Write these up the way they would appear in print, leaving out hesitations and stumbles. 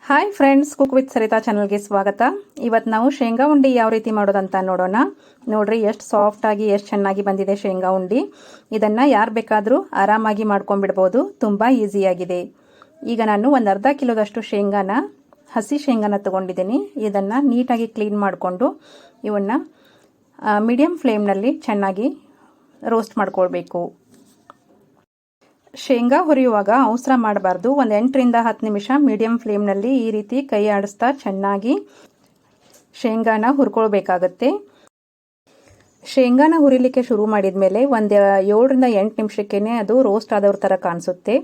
Hi friends, cook with Saritha ಚಾನಲ್ಗೆ ಸ್ವಾಗತ. ಇವತ್ತು ನಾವು ಶೇಂಗಾ ಉಂಡಿ ಯಾವ ರೀತಿ ಮಾಡೋದಂತ ನೋಡೋಣ. ನೋಡ್ರಿ ಎಷ್ಟು ಸಾಫ್ಟ್ ಆಗಿ ಎಷ್ಟು ಚೆನ್ನಾಗಿ ಬಂದಿದೆ ಶೇಂಗಾ ಉಂಡಿ. ಇದನ್ನ ಯಾರು ಬೇಕಾದರೂ ಆರಾಮಾಗಿ ಮಾಡ್ಕೊಂಡ್ಬಿಡ್ಬೋದು, ತುಂಬ ಈಸಿಯಾಗಿದೆ. ಈಗ ನಾನು ಒಂದು ಅರ್ಧ ಕಿಲೋದಷ್ಟು ಶೇಂಗಾನ, ಹಸಿ ಶೇಂಗಾನ ತಗೊಂಡಿದ್ದೀನಿ. ಇದನ್ನ ನೀಟಾಗಿ ಕ್ಲೀನ್ ಮಾಡಿಕೊಂಡು ಇವನ್ನ ಮೀಡಿಯಂ ಫ್ಲೇಮ್ನಲ್ಲಿ ಚೆನ್ನಾಗಿ ರೋಸ್ಟ್ ಮಾಡ್ಕೊಳ್ಬೇಕು. ಶೇಂಗಾ ಹುರಿಯುವಾಗ ಅವಸರ ಮಾಡಬಾರ್ದು. ಒಂದು 8 ರಿಂದ 10 ನಿಮಿಷ ಮೀಡಿಯಂ ಫ್ಲೇಮ್ನಲ್ಲಿ ಈ ರೀತಿ ಕೈ ಆಡಿಸ್ತಾ ಚೆನ್ನಾಗಿ ಶೇಂಗಾನ ಹುರ್ಕೊಳ್ಬೇಕಾಗತ್ತೆ. ಶೇಂಗಾನ ಹುರಿಲಿಕ್ಕೆ ಶುರು ಮಾಡಿದ ಮೇಲೆ ಒಂದು 7 ರಿಂದ 8 ನಿಮಿಷಕ್ಕೇನೆ ಅದು ರೋಸ್ಟ್ ಆದವ್ರ ಥರ ಕಾಣಿಸುತ್ತೆ.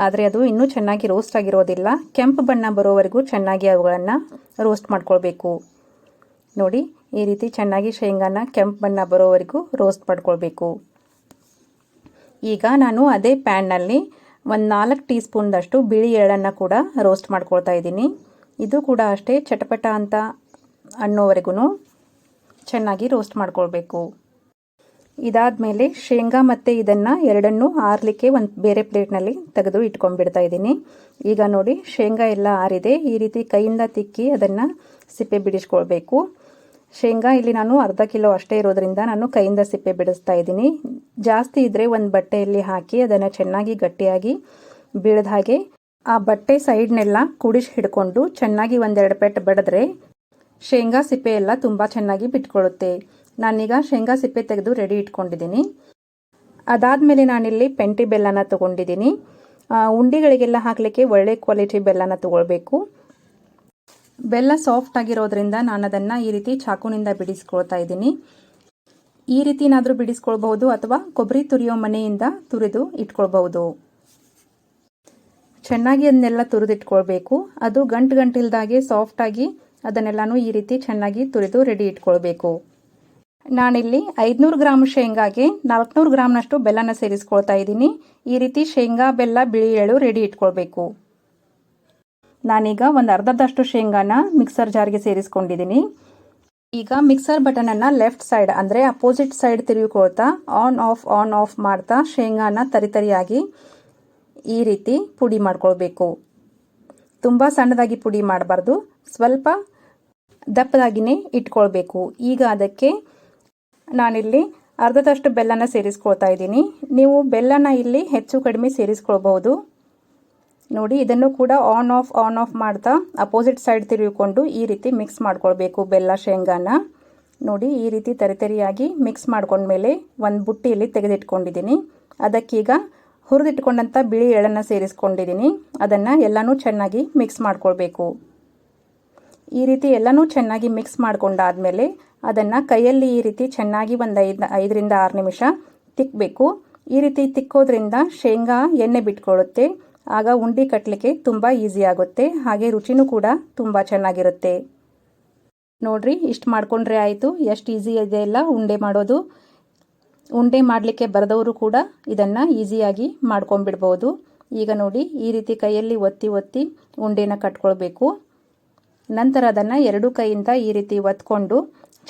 ಆದರೆ ಅದು ಇನ್ನೂ ಚೆನ್ನಾಗಿ ರೋಸ್ಟ್ ಆಗಿರೋದಿಲ್ಲ. ಕೆಂಪು ಬಣ್ಣ ಬರೋವರೆಗೂ ಚೆನ್ನಾಗಿ ಅವುಗಳನ್ನು ರೋಸ್ಟ್ ಮಾಡ್ಕೊಳ್ಬೇಕು. ನೋಡಿ, ಈ ರೀತಿ ಚೆನ್ನಾಗಿ ಶೇಂಗಾನ ಕೆಂಪು ಬಣ್ಣ ಬರೋವರೆಗೂ ರೋಸ್ಟ್ ಮಾಡ್ಕೊಳ್ಬೇಕು. ಈಗ ನಾನು ಅದೇ ಪ್ಯಾನ್ನಲ್ಲಿ ಒಂದು 4 ಟೀ ಸ್ಪೂನ್ದಷ್ಟು ಬಿಳಿ ಎಳ್ಳನ್ನು ಕೂಡ ರೋಸ್ಟ್ ಮಾಡ್ಕೊಳ್ತಾ ಇದ್ದೀನಿ. ಇದು ಕೂಡ ಅಷ್ಟೇ ಚಟಪಟ ಅಂತ ಅನ್ನೋವರೆಗೂ ಚೆನ್ನಾಗಿ ರೋಸ್ಟ್ ಮಾಡ್ಕೊಳ್ಬೇಕು. ಇದಾದಮೇಲೆ ಶೇಂಗಾ ಮತ್ತು ಇದನ್ನು ಎರಡನ್ನೂ ಆರಲಿಕ್ಕೆ ಒಂದು ಬೇರೆ ಪ್ಲೇಟ್ನಲ್ಲಿ ತೆಗೆದು ಇಟ್ಕೊಂಡ್ಬಿಡ್ತಾ ಇದ್ದೀನಿ. ಈಗ ನೋಡಿ, ಶೇಂಗಾ ಎಲ್ಲ ಆರಿದೆ. ಈ ರೀತಿ ಕೈಯಿಂದ ತಿಕ್ಕಿ ಅದನ್ನು ಸಿಪ್ಪೆ ಬಿಡಿಸ್ಕೊಳ್ಬೇಕು. ಶೇಂಗಾ ಇಲ್ಲಿ ನಾನು ಅರ್ಧ ಕಿಲೋ ಅಷ್ಟೇ ಇರೋದ್ರಿಂದ ನಾನು ಕೈಯಿಂದ ಸಿಪ್ಪೆ ಬಿಡಿಸ್ತಾ ಇದ್ದೀನಿ. ಜಾಸ್ತಿ ಇದ್ದರೆ ಒಂದು ಬಟ್ಟೆಯಲ್ಲಿ ಹಾಕಿ ಅದನ್ನು ಚೆನ್ನಾಗಿ ಗಟ್ಟಿಯಾಗಿ ಬೀಳದ ಹಾಗೆ ಆ ಬಟ್ಟೆ ಸೈಡ್ನೆಲ್ಲ ಕುಡಿಸಿ ಹಿಡ್ಕೊಂಡು ಚೆನ್ನಾಗಿ 1-2 ಪೆಟ್ಟು ಬಡಿದ್ರೆ ಶೇಂಗಾ ಸಿಪ್ಪೆ ಎಲ್ಲ ತುಂಬ ಚೆನ್ನಾಗಿ ಬಿಟ್ಕೊಳ್ಳುತ್ತೆ. ನಾನೀಗ ಶೇಂಗಾ ಸಿಪ್ಪೆ ತೆಗೆದು ರೆಡಿ ಇಟ್ಕೊಂಡಿದ್ದೀನಿ. ಅದಾದಮೇಲೆ ನಾನಿಲ್ಲಿ ಪೆಂಟಿ ಬೆಲ್ಲನ ತೊಗೊಂಡಿದ್ದೀನಿ. ಉಂಡಿಗಳಿಗೆಲ್ಲ ಹಾಕಲಿಕ್ಕೆ ಒಳ್ಳೆ ಕ್ವಾಲಿಟಿ ಬೆಲ್ಲನ ತೊಗೊಳ್ಬೇಕು. ಬೆಲ್ಲ ಸಾಫ್ಟ್ ಆಗಿರೋದ್ರಿಂದ ನಾನು ಅದನ್ನು ಈ ರೀತಿ ಚಾಕುನಿಂದ ಬಿಡಿಸ್ಕೊಳ್ತಾ ಇದ್ದೀನಿ. ಈ ರೀತಿನಾದರೂ ಬಿಡಿಸ್ಕೊಳ್ಬಹುದು ಅಥವಾ ಕೊಬ್ಬರಿ ತುರಿಯೋ ಮನೆಯಿಂದ ತುರಿದು ಇಟ್ಕೊಳ್ಬಹುದು. ಚೆನ್ನಾಗಿ ಅದನ್ನೆಲ್ಲ ತುರಿದಿಟ್ಕೊಳ್ಬೇಕು. ಅದು ಗಂಟಿಲ್ದಾಗೆ ಸಾಫ್ಟ್ ಆಗಿ ಅದನ್ನೆಲ್ಲಾನು ಈ ರೀತಿ ಚೆನ್ನಾಗಿ ತುರಿದು ರೆಡಿ ಇಟ್ಕೊಳ್ಬೇಕು. ನಾನಿಲ್ಲಿ 500 ಗ್ರಾಮ್ ಶೇಂಗಾಗೆ 400 ಗ್ರಾಮ್ನಷ್ಟು ಬೆಲ್ಲನ ಸೇರಿಸ್ಕೊಳ್ತಾ ಇದ್ದೀನಿ. ಈ ರೀತಿ ಶೇಂಗಾ, ಬೆಲ್ಲ, ಬಿಳಿ ಎಳ್ಳು ರೆಡಿ ಇಟ್ಕೊಳ್ಬೇಕು. ನಾನೀಗ ಒಂದು ಅರ್ಧದಷ್ಟು ಶೇಂಗಾನ ಮಿಕ್ಸರ್ ಜಾರ್ಗೆ ಸೇರಿಸ್ಕೊಂಡಿದ್ದೀನಿ. ಈಗ ಮಿಕ್ಸರ್ ಬಟನನ್ನು ಲೆಫ್ಟ್ ಸೈಡ್ ಅಂದರೆ ಅಪೋಸಿಟ್ ಸೈಡ್ ತಿರುಗಿಕೊಳ್ತಾ ಆನ್ ಆಫ್ ಮಾಡ್ತಾ ಶೇಂಗಾನ ತರಿಯಾಗಿ ಈ ರೀತಿ ಪುಡಿ ಮಾಡ್ಕೊಳ್ಬೇಕು. ತುಂಬ ಸಣ್ಣದಾಗಿ ಪುಡಿ ಮಾಡಬಾರ್ದು, ಸ್ವಲ್ಪ ದಪ್ಪದಾಗಿನೇ ಇಟ್ಕೊಳ್ಬೇಕು. ಈಗ ಅದಕ್ಕೆ ನಾನಿಲ್ಲಿ ಅರ್ಧದಷ್ಟು ಬೆಲ್ಲನ ಸೇರಿಸ್ಕೊಳ್ತಾ ಇದ್ದೀನಿ. ನೀವು ಬೆಲ್ಲನ ಇಲ್ಲಿ ಹೆಚ್ಚು ಕಡಿಮೆ ಸೇರಿಸ್ಕೊಳ್ಬಹುದು. ನೋಡಿ, ಇದನ್ನು ಕೂಡ ಆನ್ ಆಫ್ ಮಾಡ್ತಾ ಅಪೋಸಿಟ್ ಸೈಡ್ ತಿರುಗಿಕೊಂಡು ಈ ರೀತಿ ಮಿಕ್ಸ್ ಮಾಡ್ಕೊಳ್ಬೇಕು ಬೆಲ್ಲ ಶೇಂಗಾನ. ನೋಡಿ, ಈ ರೀತಿ ತರಿಯಾಗಿ ಮಿಕ್ಸ್ ಮಾಡ್ಕೊಂಡ್ಮೇಲೆ ಒಂದು ಬುಟ್ಟಿಯಲ್ಲಿ ತೆಗೆದಿಟ್ಕೊಂಡಿದ್ದೀನಿ. ಅದಕ್ಕೀಗ ಹುರಿದಿಟ್ಕೊಂಡಂಥ ಬಿಳಿ ಎಳ್ಳನ್ನು ಸೇರಿಸ್ಕೊಂಡಿದ್ದೀನಿ. ಅದನ್ನು ಎಲ್ಲನೂ ಚೆನ್ನಾಗಿ ಮಿಕ್ಸ್ ಮಾಡ್ಕೊಳ್ಬೇಕು. ಈ ರೀತಿ ಎಲ್ಲನೂ ಚೆನ್ನಾಗಿ ಮಿಕ್ಸ್ ಮಾಡ್ಕೊಂಡಾದ್ಮೇಲೆ ಅದನ್ನು ಕೈಯಲ್ಲಿ ಈ ರೀತಿ ಚೆನ್ನಾಗಿ ಒಂದು 5 ರಿಂದ 6 ನಿಮಿಷ ತಿಕ್ಕಬೇಕು. ಈ ರೀತಿ ತಿಕ್ಕೋದ್ರಿಂದ ಶೇಂಗಾ ಎಣ್ಣೆ ಬಿಟ್ಕೊಳ್ಳುತ್ತೆ. ಆಗ ಉಂಡೆ ಕಟ್ಟಲಿಕ್ಕೆ ತುಂಬ ಈಸಿ ಆಗುತ್ತೆ. ಹಾಗೆ ರುಚಿನೂ ಕೂಡ ತುಂಬ ಚೆನ್ನಾಗಿರುತ್ತೆ. ನೋಡ್ರಿ, ಇಷ್ಟು ಮಾಡ್ಕೊಂಡ್ರೆ ಆಯಿತು. ಎಷ್ಟು ಈಸಿ ಇದೆ ಎಲ್ಲ ಉಂಡೆ ಮಾಡೋದು. ಉಂಡೆ ಮಾಡಲಿಕ್ಕೆ ಬರದವರು ಕೂಡ ಇದನ್ನು ಈಸಿಯಾಗಿ ಮಾಡ್ಕೊಂಡ್ಬಿಡ್ಬೋದು. ಈಗ ನೋಡಿ, ಈ ರೀತಿ ಕೈಯಲ್ಲಿ ಒತ್ತಿ ಉಂಡೆನ ಕಟ್ಕೊಳ್ಬೇಕು. ನಂತರ ಅದನ್ನು 2 ಕೈಯಿಂದ ಈ ರೀತಿ ಒತ್ಕೊಂಡು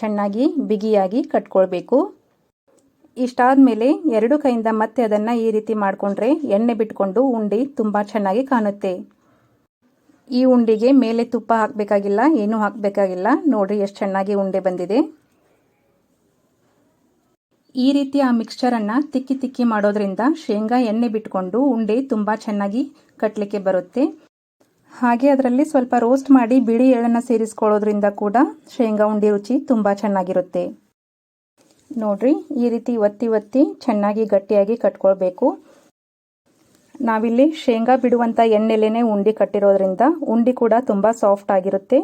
ಚೆನ್ನಾಗಿ ಬಿಗಿಯಾಗಿ ಕಟ್ಕೊಳ್ಬೇಕು. ಇಷ್ಟಾದಮೇಲೆ 2 ಕೈಯಿಂದ ಮತ್ತೆ ಅದನ್ನು ಈ ರೀತಿ ಮಾಡಿಕೊಂಡ್ರೆ ಎಣ್ಣೆ ಬಿಟ್ಕೊಂಡು ಉಂಡೆ ತುಂಬ ಚೆನ್ನಾಗಿ ಕಾಣುತ್ತೆ. ಈ ಉಂಡೆಗೆ ಮೇಲೆ ತುಪ್ಪ ಹಾಕಬೇಕಾಗಿಲ್ಲ, ಏನೂ ಹಾಕಬೇಕಾಗಿಲ್ಲ. ನೋಡ್ರಿ ಎಷ್ಟು ಚೆನ್ನಾಗಿ ಉಂಡೆ ಬಂದಿದೆ. ಈ ರೀತಿ ಆ ಮಿಕ್ಸ್ಚರನ್ನು ತಿಕ್ಕಿ ಮಾಡೋದ್ರಿಂದ ಶೇಂಗಾ ಎಣ್ಣೆ ಬಿಟ್ಕೊಂಡು ಉಂಡೆ ತುಂಬ ಚೆನ್ನಾಗಿ ಕಟ್ಟಲಿಕ್ಕೆ ಬರುತ್ತೆ. ಹಾಗೆ ಅದರಲ್ಲಿ ಸ್ವಲ್ಪ ರೋಸ್ಟ್ ಮಾಡಿ ಬಿಳಿ ಎಳ್ಳನ್ನು ಸೇರಿಸ್ಕೊಳ್ಳೋದ್ರಿಂದ ಕೂಡ ಶೇಂಗಾ ಉಂಡೆ ರುಚಿ ತುಂಬ ಚೆನ್ನಾಗಿರುತ್ತೆ. ನೋಡ್ರಿ, ಈ ರೀತಿ ಒತ್ತಿ ಚೆನ್ನಾಗಿ ಗಟ್ಟಿಯಾಗಿ ಕಟ್ಕೊಳ್ಬೇಕು. ನಾವಿಲ್ಲಿ ಶೇಂಗಾ ಬಿಡುವಂಥ ಎಣ್ಣೆಲೇನೆ ಉಂಡೆ ಕಟ್ಟಿರೋದ್ರಿಂದ ಉಂಡೆ ಕೂಡ ತುಂಬ ಸಾಫ್ಟ್ ಆಗಿರುತ್ತೆ.